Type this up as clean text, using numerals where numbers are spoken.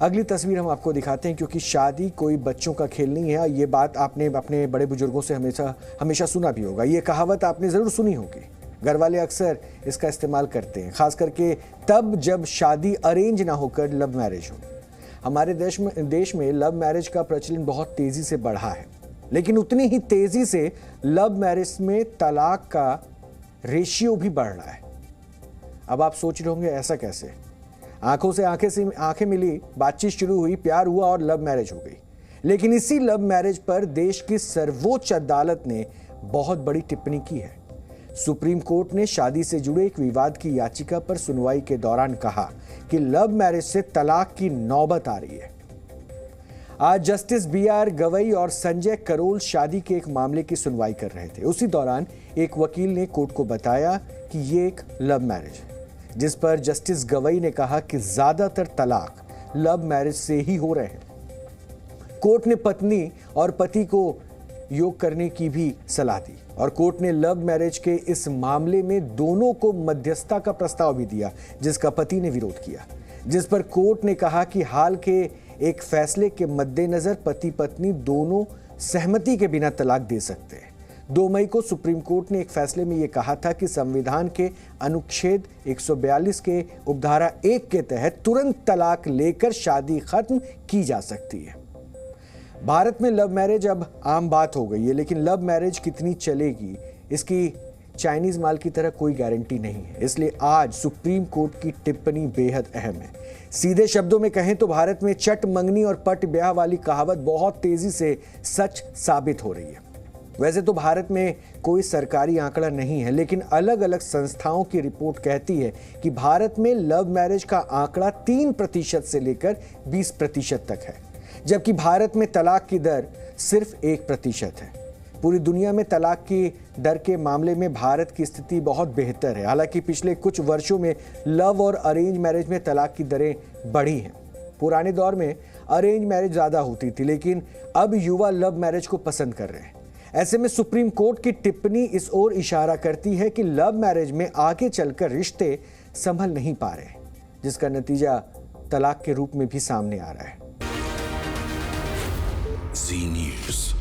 अगली तस्वीर हम आपको दिखाते हैं, क्योंकि शादी कोई बच्चों का खेल नहीं है। ये बात आपने अपने बड़े बुजुर्गों से हमेशा सुना भी होगा। ये कहावत आपने ज़रूर सुनी होगी। घर वाले अक्सर इसका इस्तेमाल करते हैं, खास करके तब जब शादी अरेंज ना होकर लव मैरिज हो। हमारे देश में लव मैरिज का प्रचलन बहुत तेज़ी से बढ़ा है, लेकिन उतनी ही तेज़ी से लव मैरिज में तलाक का रेशियो भी बढ़ रहा है। अब आप सोच रहे होंगे ऐसा कैसे? आंखों से आंखें मिली, बातचीत शुरू हुई, प्यार हुआ और लव मैरिज हो गई। लेकिन इसी लव मैरिज पर देश की सर्वोच्च अदालत ने बहुत बड़ी टिप्पणी की है। सुप्रीम कोर्ट ने शादी से जुड़े एक विवाद की याचिका पर सुनवाई के दौरान कहा कि लव मैरिज से तलाक की नौबत आ रही है। आज जस्टिस BR गवई और संजय करोल शादी के एक मामले की सुनवाई कर रहे थे। उसी दौरान एक वकील ने कोर्ट को बताया कि ये एक लव मैरिज है, जिस पर जस्टिस गवई ने कहा कि ज्यादातर तलाक लव मैरिज से ही हो रहे हैं। कोर्ट ने पत्नी और पति को योग करने की भी सलाह दी और कोर्ट ने लव मैरिज के इस मामले में दोनों को मध्यस्थता का प्रस्ताव भी दिया, जिसका पति ने विरोध किया। जिस पर कोर्ट ने कहा कि हाल के एक फैसले के मद्देनजर पति पत्नी दोनों सहमति के बिना तलाक दे सकते हैं। 2 मई को सुप्रीम कोर्ट ने एक फैसले में यह कहा था कि संविधान के अनुच्छेद 142 के उपधारा 1 के तहत तुरंत तलाक लेकर शादी खत्म की जा सकती है। भारत में लव मैरिज अब आम बात हो गई है, लेकिन लव मैरिज कितनी चलेगी इसकी चाइनीज माल की तरह कोई गारंटी नहीं है। इसलिए आज सुप्रीम कोर्ट की टिप्पणी बेहद अहम है। सीधे शब्दों में कहें तो भारत में चट मंगनी और पट ब्याह वाली कहावत बहुत तेजी से सच साबित हो रही है। वैसे तो भारत में कोई सरकारी आंकड़ा नहीं है, लेकिन अलग अलग संस्थाओं की रिपोर्ट कहती है कि भारत में लव मैरिज का आंकड़ा 3% से लेकर 20% तक है, जबकि भारत में तलाक की दर सिर्फ 1% है। पूरी दुनिया में तलाक की दर के मामले में भारत की स्थिति बहुत बेहतर है। हालांकि पिछले कुछ वर्षों में लव और अरेंज मैरिज में तलाक की दरें बढ़ी हैं। पुराने दौर में अरेंज मैरिज ज़्यादा होती थी, लेकिन अब युवा लव मैरिज को पसंद कर रहे हैं। ऐसे में सुप्रीम कोर्ट की टिप्पणी इस ओर इशारा करती है कि लव मैरिज में आगे चलकर रिश्ते संभल नहीं पा रहे, जिसका नतीजा तलाक के रूप में भी सामने आ रहा है। जी न्यूज़।